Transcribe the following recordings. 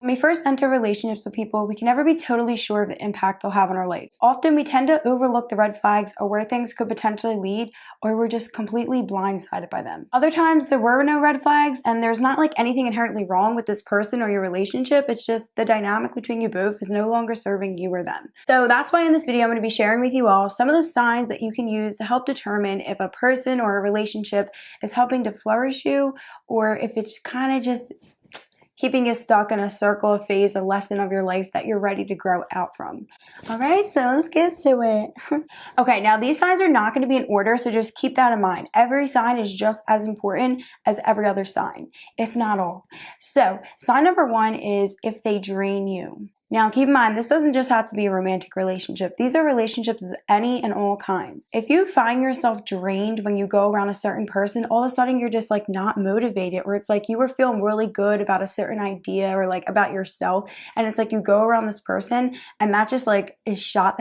When we first enter relationships with people, we can never be totally sure of the impact they'll have on our life. Often we tend to overlook the red flags or where things could potentially lead, or we're just completely blindsided by them. Other times there were no red flags and there's not like anything inherently wrong with this person or your relationship. It's just the dynamic between you both is no longer serving you or them. So that's why in this video I'm going to be sharing with you all some of the signs that you can use to help determine if a person or a relationship is helping to flourish you, or if it's kind of just keeping you stuck in a circle, a phase, a lesson of your life that you're ready to grow out from. All right, so let's get to it. Okay, now these signs are not going to be in order, so just keep that in mind. Every sign is just as important as every other sign, if not all. So sign number 1 is if they drain you. Now, keep in mind, this doesn't just have to be a romantic relationship. These are relationships of any and all kinds. If you find yourself drained when you go around a certain person, all of a sudden you're just like not motivated, or it's like you were feeling really good about a certain idea or like about yourself, and it's like you go around this person and that just like is shot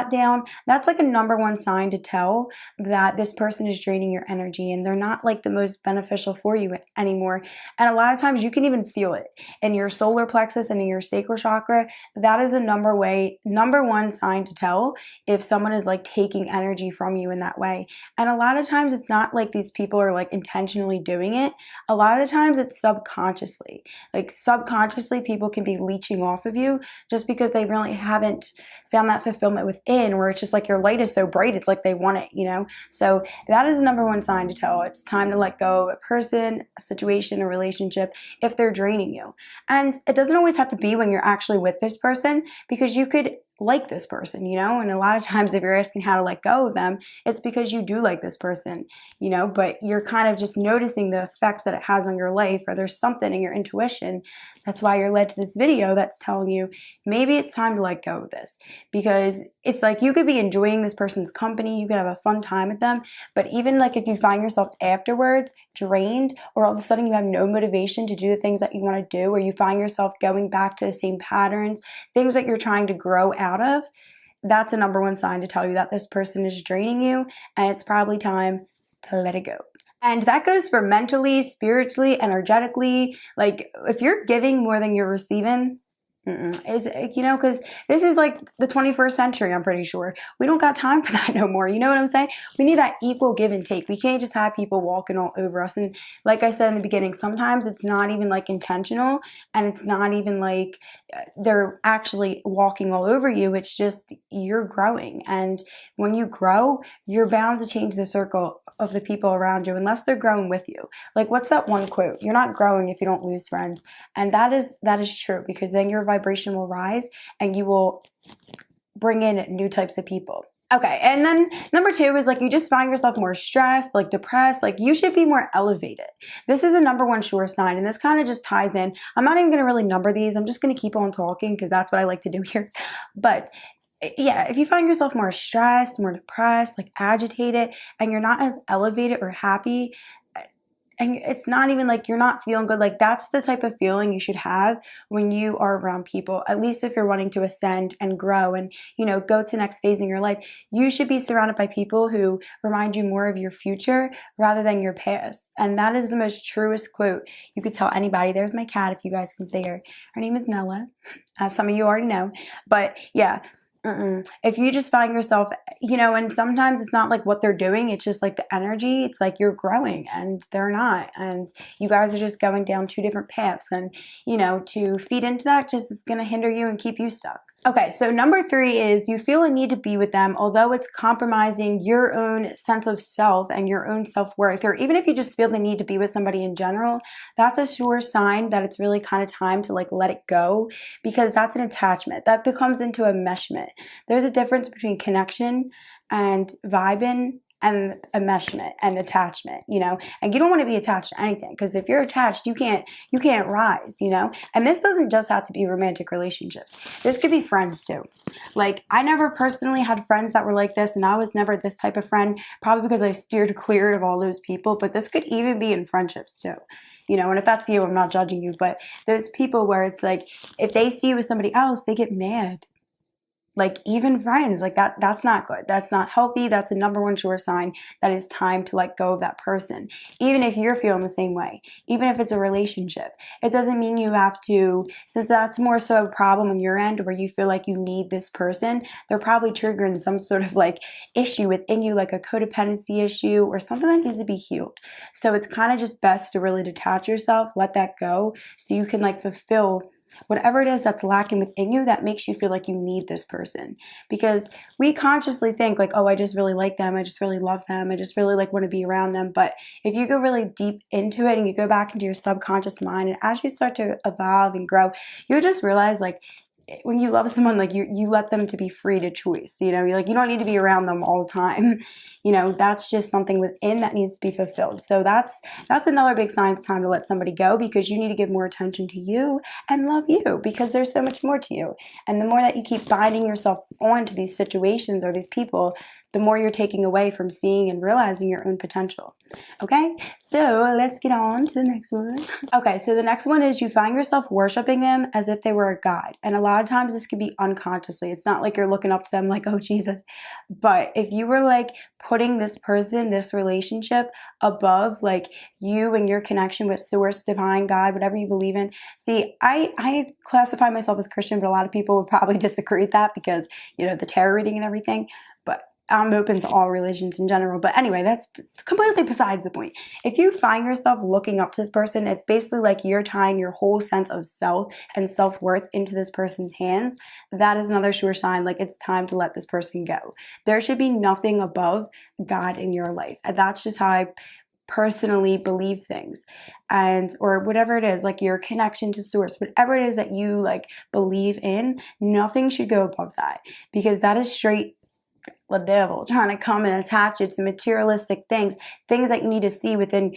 down. That's like a number 1 sign to tell that this person is draining your energy and they're not like the most beneficial for you anymore. And a lot of times you can even feel it in your solar plexus and in your sacral chakra. That is the number 1 sign to tell if someone is like taking energy from you in that way. And a lot of times it's not like these people are like intentionally doing it. A lot of the times it's subconsciously. Like subconsciously people can be leeching off of you just because they really haven't found that fulfillment within, where it's just like your light is so bright, it's like they want it, you know? So that is the number 1 sign to tell it's time to let go of a person, a situation, a relationship if they're draining you. And it doesn't always have to be when you're actually with this person, because you could like this person, you know, and a lot of times if you're asking how to let go of them, it's because you do like this person, you know, but you're kind of just noticing the effects that it has on your life, or there's something in your intuition. That's why you're led to this video that's telling you maybe it's time to let go of this, because it's like you could be enjoying this person's company, you could have a fun time with them, but even like if you find yourself afterwards drained, or all of a sudden you have no motivation to do the things that you want to do, or you find yourself going back to the same patterns, things that you're trying to grow out of, that's a number 1 sign to tell you that this person is draining you and it's probably time to let it go. And that goes for mentally, spiritually, energetically. Like if you're giving more than you're receiving, is, you know, because this is like the 21st century, I'm pretty sure. We don't got time for that no more. You know what I'm saying? We need that equal give and take. We can't just have people walking all over us. And like I said in the beginning, sometimes it's not even like intentional, and it's not even like they're actually walking all over you. It's just you're growing. And when you grow, you're bound to change the circle of the people around you unless they're growing with you. Like what's that one quote? You're not growing if you don't lose friends. And that is true, because then your vibration will rise and you will bring in new types of people. Okay, and then number 2 is like you just find yourself more stressed, like depressed, like you should be more elevated. This is a number 1 sure sign, and this kind of just ties in. I'm not even going to really number these. I'm just going to keep on talking because that's what I like to do here. But yeah, if you find yourself more stressed, more depressed, like agitated, and you're not as elevated or happy, and it's not even like you're not feeling good, like that's the type of feeling you should have when you are around people. At least if you're wanting to ascend and grow and, you know, go to next phase in your life, you should be surrounded by people who remind you more of your future rather than your past. And that is the most truest quote you could tell anybody. There's my cat, if you guys can see her. Her name is Nella, as some of you already know. But yeah, if you just find yourself, you know, and sometimes it's not like what they're doing, it's just like the energy. It's like you're growing and they're not, and you guys are just going down 2 different paths, and you know, to feed into that just is going to hinder you and keep you stuck. Okay, so number 3 is you feel a need to be with them, although it's compromising your own sense of self and your own self-worth, or even if you just feel the need to be with somebody in general, that's a sure sign that it's really kind of time to like let it go, because that's an attachment. That becomes into a meshment. There's a difference between connection and vibing and enmeshment and attachment, you know, and you don't want to be attached to anything, because if you're attached, you can't rise, you know. And this doesn't just have to be romantic relationships. This could be friends too. Like I never personally had friends that were like this, and I was never this type of friend, probably because I steered clear of all those people. But this could even be in friendships too, you know. And if that's you, I'm not judging you, but those people where it's like if they see you with somebody else, they get mad. like even friends, like that's not good. That's not healthy. That's a number one sure sign that it's time to let go of that person. Even if you're feeling the same way, even if it's a relationship, it doesn't mean you have to, since that's more so a problem on your end where you feel like you need this person, they're probably triggering some sort of like issue within you, like a codependency issue or something that needs to be healed. So it's kind of just best to really detach yourself, let that go so you can like fulfill whatever it is that's lacking within you that makes you feel like you need this person. Because we consciously think like, oh, I just really like them. I just really love them. I just really like want to be around them. But if you go really deep into it and you go back into your subconscious mind, and as you start to evolve and grow, you'll just realize like, when you love someone, like you let them to be free to choice, you know, you're like, you don't need to be around them all the time. You know, that's just something within that needs to be fulfilled. So that's another big sign it's time to let somebody go, because you need to give more attention to you and love you, because there's so much more to you. And the more that you keep binding yourself onto these situations or these people, the more you're taking away from seeing and realizing your own potential. Okay, so let's get on to the next one. Okay, so the next one is you find yourself worshiping them as if they were a god. And a lot of times this can be unconsciously. It's not like you're looking up to them like, oh, Jesus. But if you were like putting this person, this relationship above like you and your connection with source, divine, God, whatever you believe in. See, I classify myself as Christian, but a lot of people would probably disagree with that because, you know, the tarot reading and everything. But I'm open to all religions in general. But anyway, that's completely besides the point. If you find yourself looking up to this person, it's basically like you're tying your whole sense of self and self-worth into this person's hands. That is another sure sign, like it's time to let this person go. There should be nothing above God in your life. And that's just how I personally believe things, and or whatever it is, like your connection to source, whatever it is that you like believe in, nothing should go above that, because that is straight the devil trying to come and attach it to materialistic things that you need to see within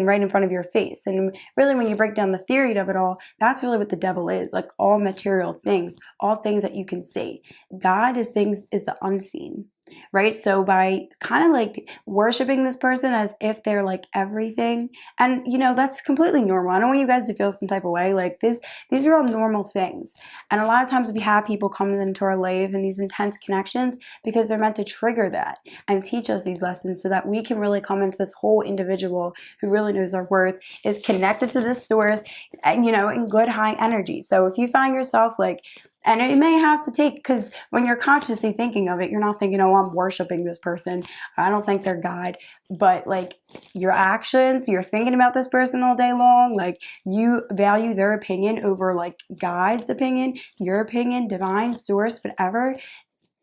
right in front of your face. And really, when you break down the theory of it all, that's really what the devil is, like all material things, all things that you can see. God is the unseen, right? So by kind of like worshiping this person as if they're like everything, and you know, that's completely normal. I don't want you guys to feel some type of way. Like these are all normal things. And a lot of times we have people coming into our life and these intense connections because they're meant to trigger that and teach us these lessons so that we can really come into this whole individual who really knows our worth, is connected to this source, and you know, in good high energy. So if you find yourself like, and it may have to take, because when you're consciously thinking of it, you're not thinking, oh, I'm worshiping this person, I don't think they're God. But like your actions, you're thinking about this person all day long, like you value their opinion over like God's opinion, your opinion, divine source, whatever.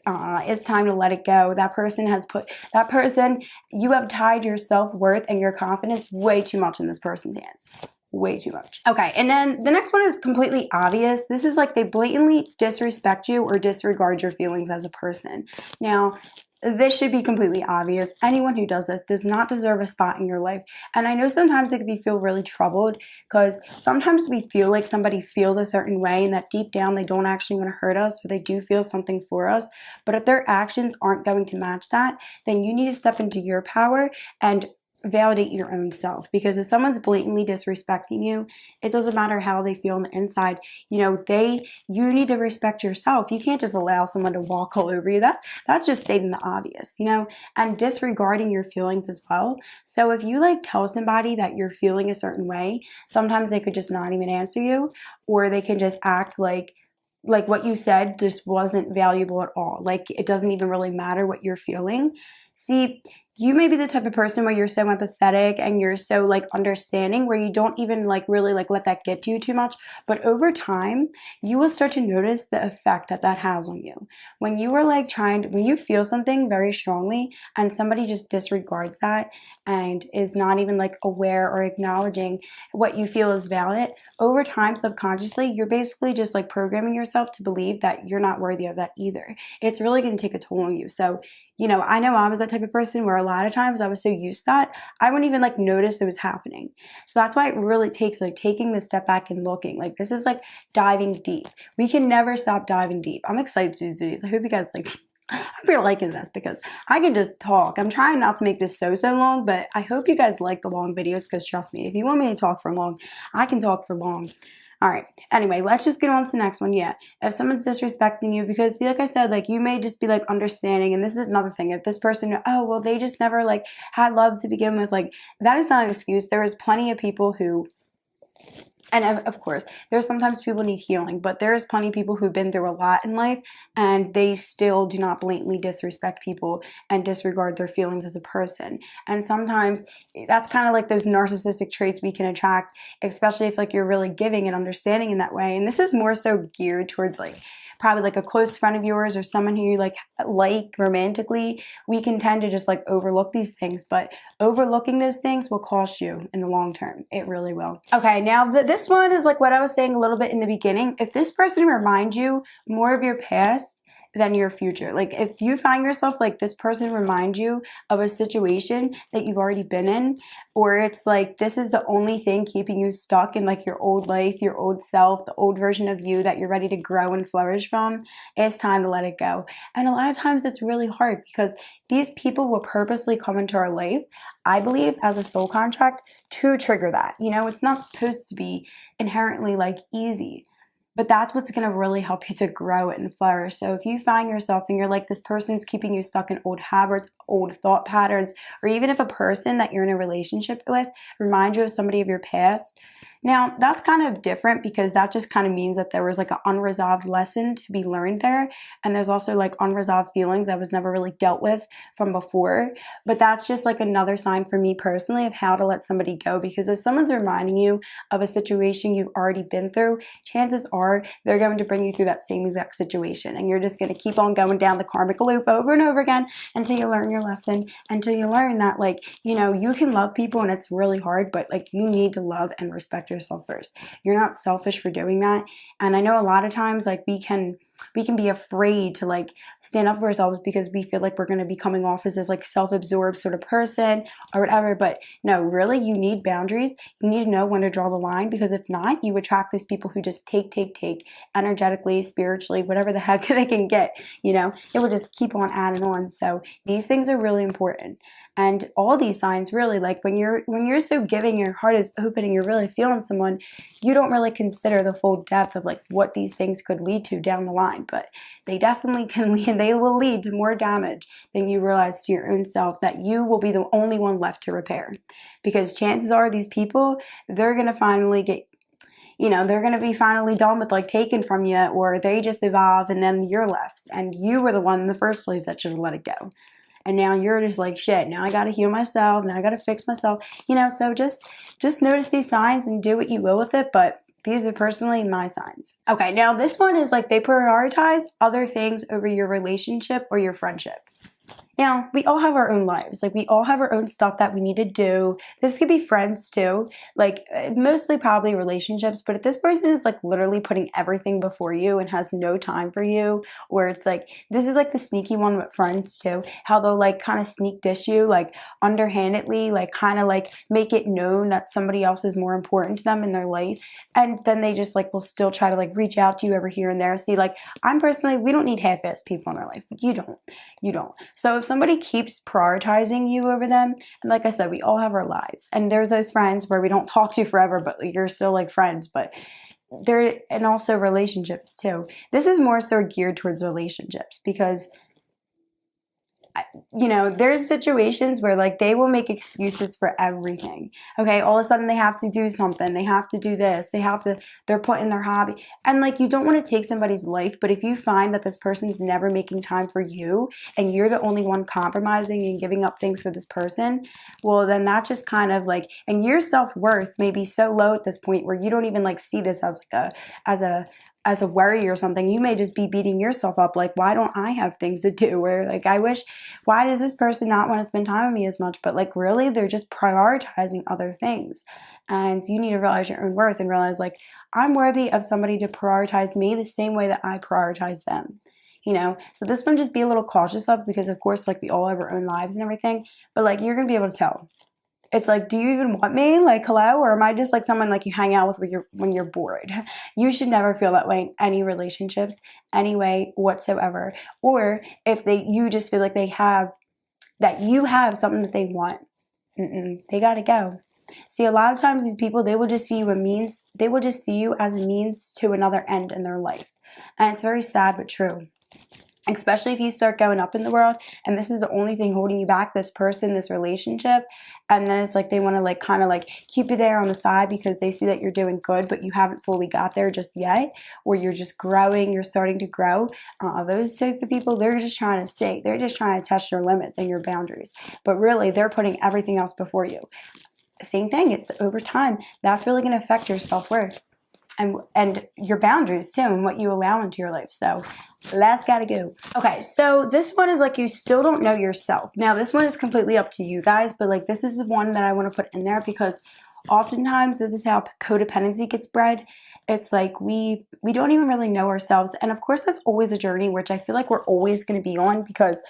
It's time to let it go. You have tied your self-worth and your confidence way too much in this person's hands. Way too much. Okay, and then the next one is completely obvious. This is like they blatantly disrespect you or disregard your feelings as a person. Now, this should be completely obvious. Anyone who does this does not deserve a spot in your life. And I know sometimes it can feel really troubled, because sometimes we feel like somebody feels a certain way and that deep down they don't actually want to hurt us, or they do feel something for us. But if their actions aren't going to match that, then you need to step into your power and validate your own self. Because if someone's blatantly disrespecting you, it doesn't matter how they feel on the inside. You know, you need to respect yourself. You can't just allow someone to walk all over you. That's just stating the obvious, you know, and disregarding your feelings as well. So if you like tell somebody that you're feeling a certain way, sometimes they could just not even answer you, or they can just act like what you said just wasn't valuable at all. Like it doesn't even really matter what you're feeling. See, you may be the type of person where you're so empathetic and you're so like understanding, where you don't even like really like let that get to you too much. But over time, you will start to notice the effect that has on you. When you are like when you feel something very strongly and somebody just disregards that and is not even like aware or acknowledging what you feel is valid, over time, subconsciously, you're basically just like programming yourself to believe that you're not worthy of that either. It's really going to take a toll on you. So, you know I was that type of person where a lot of times I was so used to that, I wouldn't even like notice it was happening. So that's why it really takes like taking the step back and looking. Like this is like diving deep. We can never stop diving deep. I'm excited to do these. I hope you guys like I hope you're liking this, because I can just talk. I'm trying not to make this so long, but I hope you guys like the long videos, because trust me, if you want me to talk for long, I can talk for long. All right. Anyway, let's just get on to the next one. Yeah. If someone's disrespecting you, because like I said, like you may just be like understanding. And this is another thing. If this person, oh, well, they just never like had love to begin with, like that is not an excuse. There is plenty of people who, and of course, there's sometimes people need healing, but there's plenty of people who've been through a lot in life and they still do not blatantly disrespect people and disregard their feelings as a person. And sometimes that's kind of like those narcissistic traits we can attract, especially if like you're really giving and understanding in that way. And this is more so geared towards like probably like a close friend of yours or someone who you like romantically. We can tend to just like overlook these things, but overlooking those things will cost you in the long term. It really will. Okay, now this one is like what I was saying a little bit in the beginning. If this person reminds you more of your past than your future, like if you find yourself like this person reminds you of a situation that you've already been in, or it's like this is the only thing keeping you stuck in like your old life, your old self, the old version of you that you're ready to grow and flourish from, it's time to let it go. And a lot of times it's really hard because these people will purposely come into our life, I believe, as a soul contract to trigger that. You know, it's not supposed to be inherently like easy. But that's what's going to really help you to grow and flourish. So if you find yourself and you're like this person's keeping you stuck in old habits, old thought patterns, or even if a person that you're in a relationship with reminds you of somebody of your past, now that's kind of different because that just kind of means that there was like an unresolved lesson to be learned there. And there's also like unresolved feelings that was never really dealt with from before. But that's just like another sign for me personally of how to let somebody go. Because if someone's reminding you of a situation you've already been through, chances are they're going to bring you through that same exact situation. And you're just going to keep on going down the karmic loop over and over again until you learn your lesson, until you learn that like, you know, you can love people and it's really hard, but like you need to love and respect yourself first. You're not selfish for doing that. And I know a lot of times like we can be afraid to like stand up for ourselves because we feel like we're going to be coming off as this like self-absorbed sort of person or whatever. But no, really, you need boundaries. You need to know when to draw the line, because if not, you attract these people who just take energetically, spiritually, whatever the heck they can get, you know, it will just keep on adding on. So these things are really important. And all these signs really, like when you're so giving, your heart is open and you're really feeling someone, you don't really consider the full depth of like what these things could lead to down the line. But they definitely can lead, they will lead to more damage than you realize to your own self, that you will be the only one left to repair. Because chances are these people, they're going to finally get, you know, they're going to be finally done with like taken from you, or they just evolve and then you're left. And you were the one in the first place that should have let it go. And now you're just like, shit, now I got to heal myself. Now I got to fix myself. You know, so just notice these signs and do what you will with it. But these are personally my signs. Okay, now this one is like they prioritize other things over your relationship or your friendship. Now, we all have our own lives. Like, we all have our own stuff that we need to do. This could be friends too. Like, mostly probably relationships. But if this person is like literally putting everything before you and has no time for you, or it's like, this is like the sneaky one with friends too. How they'll like kind of sneak dish you, like underhandedly, like kind of like make it known that somebody else is more important to them in their life. And then they just like will still try to like reach out to you over here and there. See, like, we don't need half-assed people in our life. You don't. So if somebody keeps prioritizing you over them, and like I said, we all have our lives, and there's those friends where we don't talk to forever, but you're still like friends, but and also relationships too. This is more so geared towards relationships because, you know, there's situations where like they will make excuses for everything. Okay, all of a sudden they have to do something, they have to do this, they're putting their hobby, and like you don't want to take somebody's life, but if you find that this person's never making time for you and you're the only one compromising and giving up things for this person, well then that just kind of like, and your self-worth may be so low at this point where you don't even like see this as like as a worry or something. You may just be beating yourself up like, why don't I have things to do? Or like, why does this person not want to spend time with me as much? But like really, they're just prioritizing other things. And you need to realize your own worth and realize like, I'm worthy of somebody to prioritize me the same way that I prioritize them. You know, so this one just be a little cautious of, because of course, like we all have our own lives and everything, but like you're going to be able to tell. It's like, do you even want me? Like, hello? Or am I just like someone like you hang out with when you're bored? You should never feel that way in any relationships, any way whatsoever. Or if you just feel like you have something that they want, they gotta go. See, a lot of times these people, they will just see you as a means to another end in their life. And it's very sad but true. Especially if you start going up in the world and this is the only thing holding you back, this person, this relationship, and then it's like they want to like kind of like keep you there on the side because they see that you're doing good but you haven't fully got there just yet, or you're just growing, you're starting to grow. Those type of people, they're just trying to test your limits and your boundaries, but really they're putting everything else before you. Same thing, it's over time that's really going to affect your self-worth and your boundaries too, and what you allow into your life. So that's gotta go. Okay, so this one is like you still don't know yourself. Now this one is completely up to you guys, but like this is one that I want to put in there because oftentimes this is how codependency gets bred. It's like we don't even really know ourselves, and of course that's always a journey, which I feel like we're always going to be on because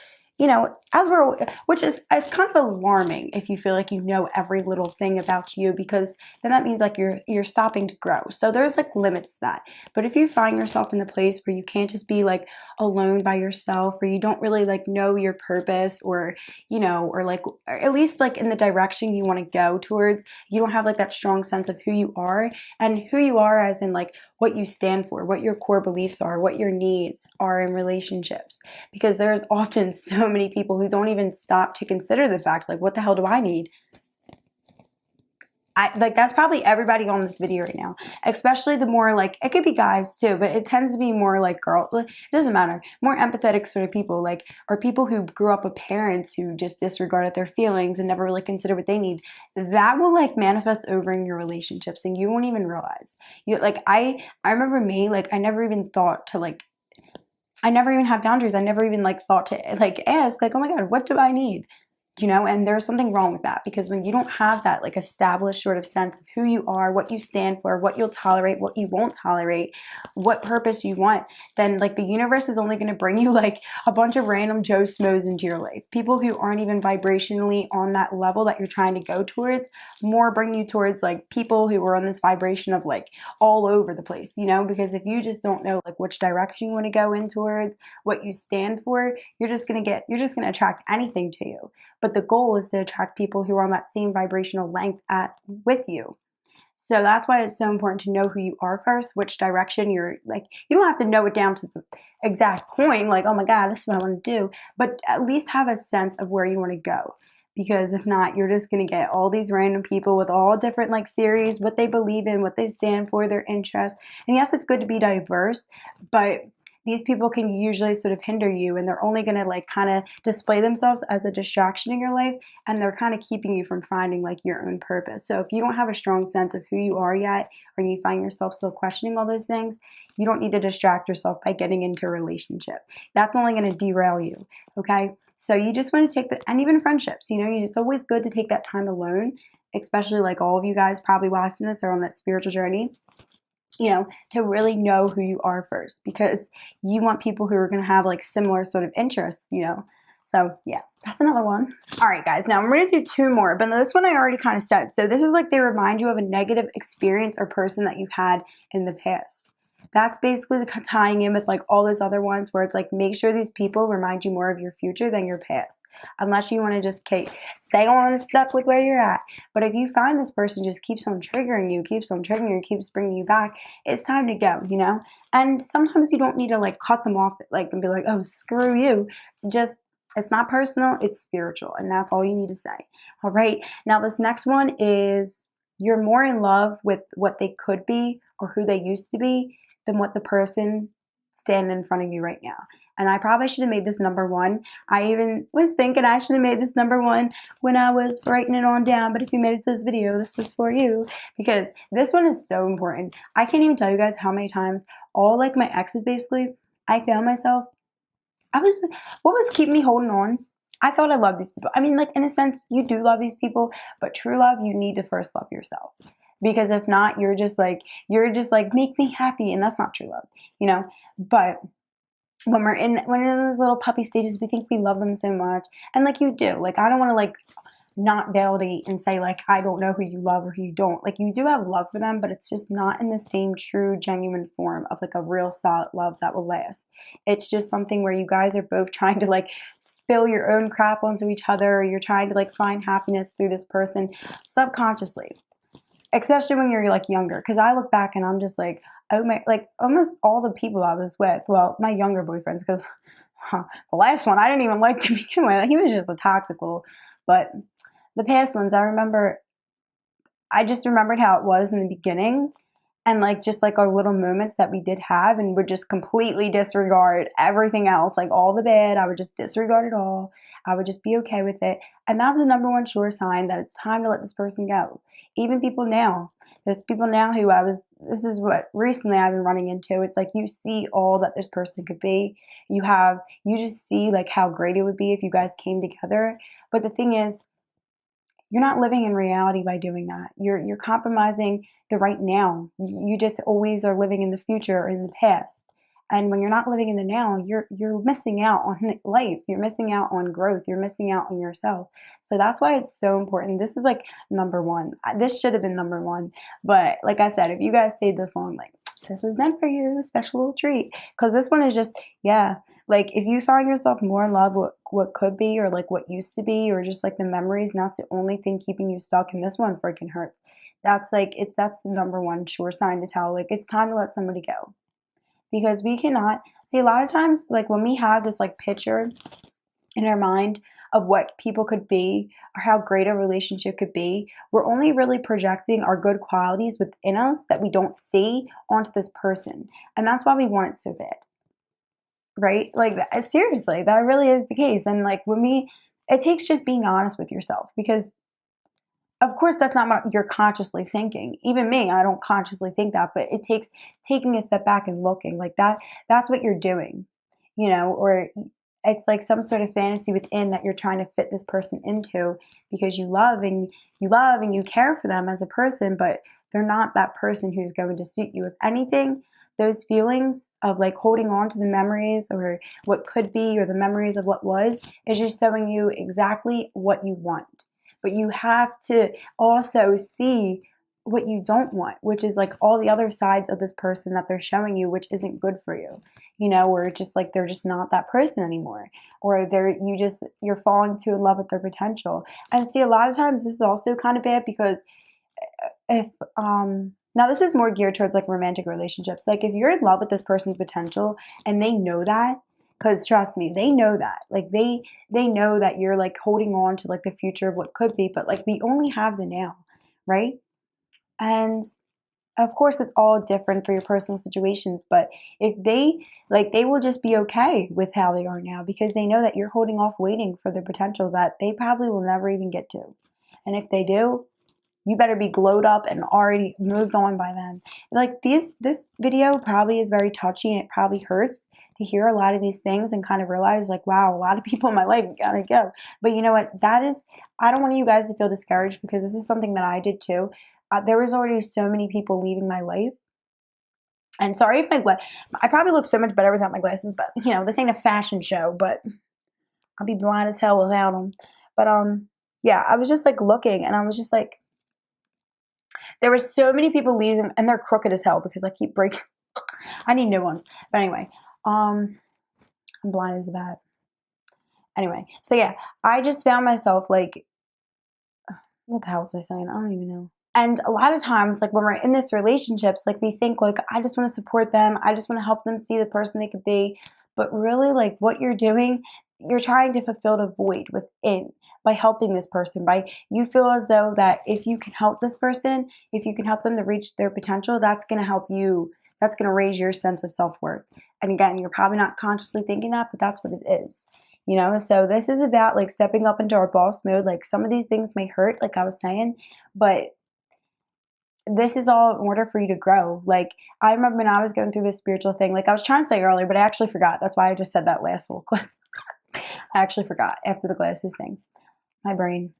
which is kind of alarming if you feel like you know every little thing about you, because then that means like you're stopping to grow. So there's like limits to that. But if you find yourself in the place where you can't just be like alone by yourself, or you don't really like know your purpose, or at least like in the direction you want to go towards, you don't have like that strong sense of who you are, and who you are as in like what you stand for, what your core beliefs are, what your needs are in relationships. Because there's often so many people who don't even stop to consider the fact, like, what the hell do I need? That's probably everybody on this video right now, especially the more like, it could be guys too, but it tends to be more like it doesn't matter, more empathetic sort of people, like, or people who grew up with parents who just disregarded their feelings and never really considered what they need. That will like manifest over in your relationships and you won't even realize. I remember me, like, I never even thought to like, I never even had boundaries. I never even like thought to like ask like, oh my God, what do I need? And there's something wrong with that, because when you don't have that like established sort of sense of who you are, what you stand for, what you'll tolerate, what you won't tolerate, what purpose you want, then like the universe is only going to bring you like a bunch of random Joe Schmoes into your life. People who aren't even vibrationally on that level that you're trying to go towards, more bring you towards like people who are on this vibration of like all over the place, because if you just don't know like which direction you want to go in towards, what you stand for, you're just going to attract anything to you. But the goal is to attract people who are on that same vibrational length with you. So that's why it's so important to know who you are first, which direction you're like. You don't have to know it down to the exact point, like, oh my God, this is what I want to do. But at least have a sense of where you want to go. Because if not, you're just going to get all these random people with all different like theories, what they believe in, what they stand for, their interests. And yes, it's good to be diverse, but these people can usually sort of hinder you, and they're only going to like kind of display themselves as a distraction in your life, and they're kind of keeping you from finding like your own purpose. So if you don't have a strong sense of who you are yet, or you find yourself still questioning all those things, you don't need to distract yourself by getting into a relationship. That's only going to derail you, okay? So you just want to take and even friendships, it's always good to take that time alone, especially like all of you guys probably watching this are on that spiritual journey. To really know who you are first, because you want people who are going to have like similar sort of interests, So yeah, that's another one. All right, guys, now I'm going to do two more, but this one I already kind of said. So this is like they remind you of a negative experience or person that you've had in the past. That's basically the tying in with like all those other ones where it's like, make sure these people remind you more of your future than your past. Unless you want to just stay on stuck with where you're at. But if you find this person just keeps on triggering you, keeps bringing you back, it's time to go, And sometimes you don't need to like cut them off like and be like, oh, screw you. It's not personal, it's spiritual. And that's all you need to say. All right. Now this next one is you're more in love with what they could be or who they used to be than what the person standing in front of you right now. And I probably should have made this number one. I even was thinking I should have made this number one when I was writing it on down. But if you made it to this video, this was for you, because this one is so important. I can't even tell you guys how many times all like my exes basically, I found myself, what was keeping me holding on? I thought I loved these people. I mean, like in a sense, you do love these people, but true love, you need to first love yourself. Because if not, you're just like, make me happy. And that's not true love, But when we're in those little puppy stages, we think we love them so much. And like you do, like, I don't want to like not validate and say like, I don't know who you love or who you don't. Like, you do have love for them, but it's just not in the same true genuine form of like a real solid love that will last. It's just something where you guys are both trying to like spill your own crap onto each other, or you're trying to like find happiness through this person subconsciously, especially when you're like younger. Because I look back and I'm just like, oh my, like almost all the people I was with, well, my younger boyfriends, because the last one I didn't even like to begin with. He was just a toxic little, but the past ones, I just remembered how it was in the beginning, and like just like our little moments that we did have, and would just completely disregard everything else, like all the bad. I would just disregard it all. I would just be okay with it. And that's the number one sure sign that it's time to let this person go. Even people now. There's people now who this is what recently I've been running into. It's like you see all that this person could be. You just see like how great it would be if you guys came together. But the thing is, you're not living in reality by doing that. You're compromising the right now. You just always are living in the future or in the past. And when you're not living in the now, you're missing out on life. You're missing out on growth. You're missing out on yourself. So that's why it's so important. This is like number one. This should have been number one. But like I said, if you guys stayed this long, like this was meant for you, a special little treat. Because this one is just, yeah. Like if you find yourself more in love with what could be, or like what used to be, or just like the memories, and that's the only thing keeping you stuck, and this one freaking hurts. That's the number one sure sign to tell like it's time to let somebody go. Because we cannot see, a lot of times like when we have this like picture in our mind of what people could be or how great a relationship could be, we're only really projecting our good qualities within us that we don't see onto this person. And that's why we want it so bad. Right? Like, seriously, that really is the case. And like it takes just being honest with yourself, because of course that's not what you're consciously thinking. Even me, I don't consciously think that, but it takes taking a step back and looking like that's what you're doing, or it's like some sort of fantasy within that you're trying to fit this person into, because you care for them as a person, but they're not that person who's going to suit you. If anything, those feelings of like holding on to the memories or what could be, or the memories of what was, is just showing you exactly what you want. But you have to also see what you don't want, which is like all the other sides of this person that they're showing you, which isn't good for you, or just like they're just not that person anymore, or you're falling too in love with their potential. And see, a lot of times this is also kind of bad, because if now this is more geared towards like romantic relationships. Like if you're in love with this person's potential and they know that, because trust me, they know that. Like they know that you're like holding on to like the future of what could be, but like we only have the now, right? And of course it's all different for your personal situations, but if they will just be okay with how they are now, because they know that you're holding off waiting for their potential that they probably will never even get to. And if they do, you better be glowed up and already moved on by then. Like this video probably is very touchy, and it probably hurts to hear a lot of these things and kind of realize like, wow, a lot of people in my life gotta go. But you know what? I don't want you guys to feel discouraged, because this is something that I did too. There was already so many people leaving my life. And sorry if I probably look so much better without my glasses, but this ain't a fashion show, but I'll be blind as hell without them. But yeah, I was just like looking, and I was just like, there were so many people leaving, and they're crooked as hell because I keep breaking. I need new ones. But anyway, I'm blind as a bat. Anyway, so yeah, I just found myself like, what the hell was I saying? I don't even know. And a lot of times, like when we're in this relationships, like we think like, I just want to support them. I just want to help them see the person they could be. But really, like what you're doing, you're trying to fulfill the void within by helping this person. By you feel as though that if you can help this person, if you can help them to reach their potential, that's going to help you. That's going to raise your sense of self-worth. And again, you're probably not consciously thinking that, but that's what it is. So this is about like stepping up into our boss mode. Like some of these things may hurt, like I was saying, but this is all in order for you to grow. Like I remember when I was going through this spiritual thing, like I was trying to say earlier, but I actually forgot. That's why I just said that last little clip. I actually forgot after the glasses thing. My brain.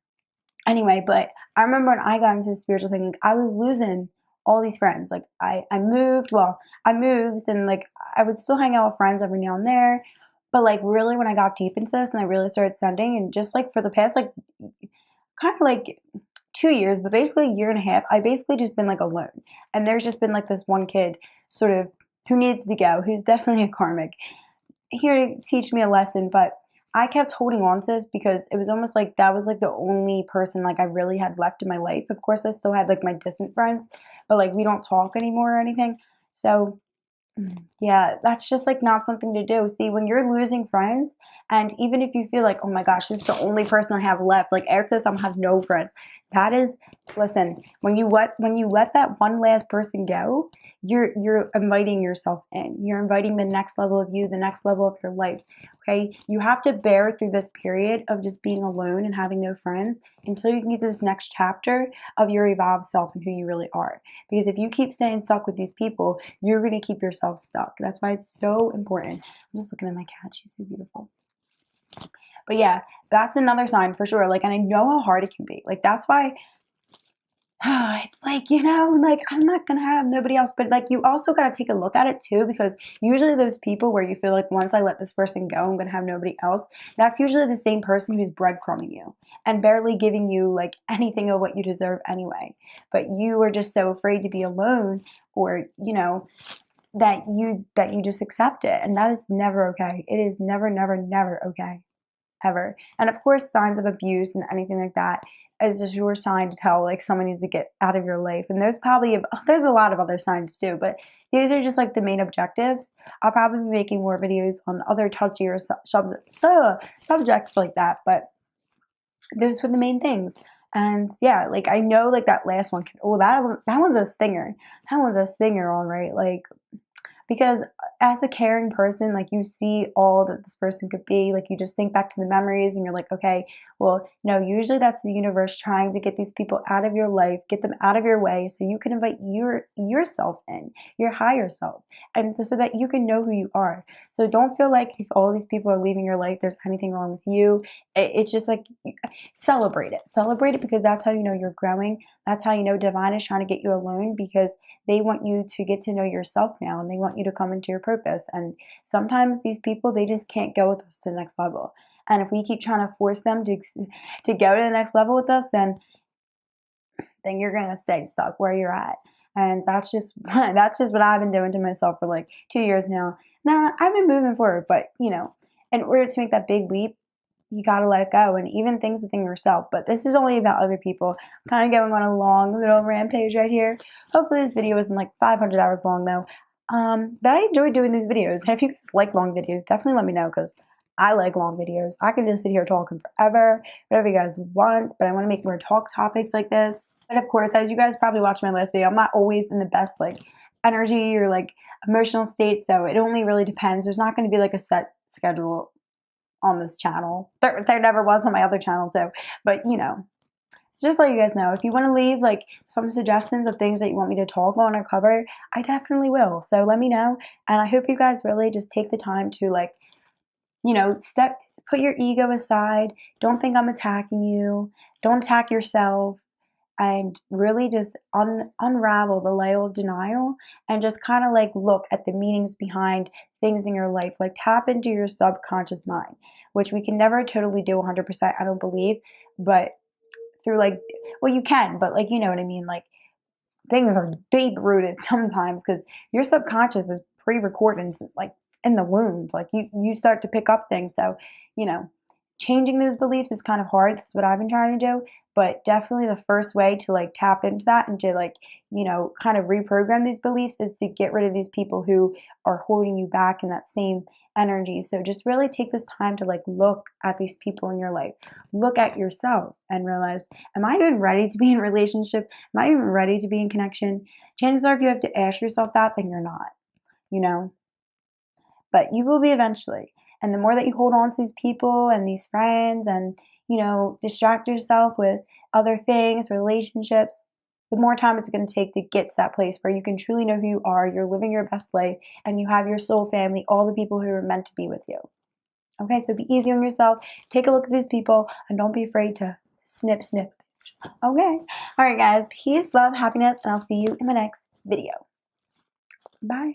Anyway, but I remember when I got into the spiritual thing, like I was losing all these friends. Like I moved and like I would still hang out with friends every now and there. But like really when I got deep into this and I really started sending, and just like for the past like kind of like 2 years, but basically a year and a half, I basically just been like alone. And there's just been like this one kid sort of who needs to go, who's definitely a karmic, here to teach me a lesson. But I kept holding on to this because it was almost like that was like the only person like I really had left in my life. Of course, I still had like my distant friends, but like we don't talk anymore or anything. So yeah, that's just like not something to do. See, when you're losing friends, and even if you feel like, oh my gosh, this is the only person I have left, like after this, I'm gonna have no friends. That is, listen, when you let that one last person go, you're inviting yourself in. You're inviting the next level of you, the next level of your life. Okay, you have to bear through this period of just being alone and having no friends until you can get to this next chapter of your evolved self and who you really are. Because if you keep staying stuck with these people, you're going to keep yourself stuck. That's why it's so important. I'm just looking at my cat. She's so beautiful. But yeah, that's another sign for sure. Like, and I know how hard it can be. Like, that's why it's like, like I'm not going to have nobody else. But like, you also got to take a look at it too, because usually those people where you feel like once I let this person go, I'm going to have nobody else. That's usually the same person who's breadcrumbing you and barely giving you like anything of what you deserve anyway. But you are just so afraid to be alone, or, that you just accept it. And that is never okay. It is never, never, never okay. Ever. And of course, signs of abuse and anything like that is just your sign to tell like someone needs to get out of your life. And there's a lot of other signs too, but these are just like the main objectives. I'll probably be making more videos on other touchier subjects like that, but those were the main things. And yeah, like I know like that last one that one's a stinger. That one's a stinger, all right. Like, because as a caring person, like you see all that this person could be, like you just think back to the memories and you're like, okay, well, no, usually that's the universe trying to get these people out of your life, get them out of your way so you can invite yourself in, your higher self, and so that you can know who you are. So don't feel like if all these people are leaving your life, there's anything wrong with you. It's just like, celebrate it because that's how you know you're growing. That's how you know divine is trying to get you alone, because they want you to get to know yourself now and they want you to come into your purpose. And sometimes these people, they just can't go with us to the next level. And if we keep trying to force them to go to the next level with us, then you're going to stay stuck where you're at. And that's just what I've been doing to myself for like 2 years now. Now, I've been moving forward, but in order to make that big leap, you got to let it go, and even things within yourself. But this is only about other people. I'm kind of going on a long little rampage right here. Hopefully this video isn't like 500 hours long though. But I enjoy doing these videos. And if you guys like long videos, definitely let me know, because I like long videos. I can just sit here talking forever, whatever you guys want, but I want to make more talk topics like this. But of course, as you guys probably watched my last video, I'm not always in the best like energy or like emotional state, so it only really depends. There's not going to be like a set schedule on this channel. There never was on my other channel too. But it's just let you guys know. If you want to leave like some suggestions of things that you want me to talk on or cover, I definitely will. So let me know. And I hope you guys really just take the time to like, put your ego aside. Don't think I'm attacking you. Don't attack yourself. And really just unravel the layer of denial and just kind of like look at the meanings behind things in your life. Like tap into your subconscious mind, which we can never totally do 100%, I don't believe, but through like, well, you can, but like, you know what I mean? Like things are deep rooted sometimes because your subconscious is pre-recorded like in the wound. Like you start to pick up things. So, changing those beliefs is kind of hard. That's what I've been trying to do. But definitely the first way to like tap into that and to like, kind of reprogram these beliefs is to get rid of these people who are holding you back in that same energy. So just really take this time to like look at these people in your life, look at yourself and realize, am I even ready to be in a relationship? Am I even ready to be in connection? Chances are if you have to ask yourself that, then you're not, but you will be eventually. And the more that you hold on to these people and these friends and, distract yourself with other things, relationships, the more time it's going to take to get to that place where you can truly know who you are, you're living your best life, and you have your soul family, all the people who are meant to be with you. Okay, so be easy on yourself. Take a look at these people and don't be afraid to snip. Okay. All right, guys. Peace, love, happiness, and I'll see you in my next video. Bye.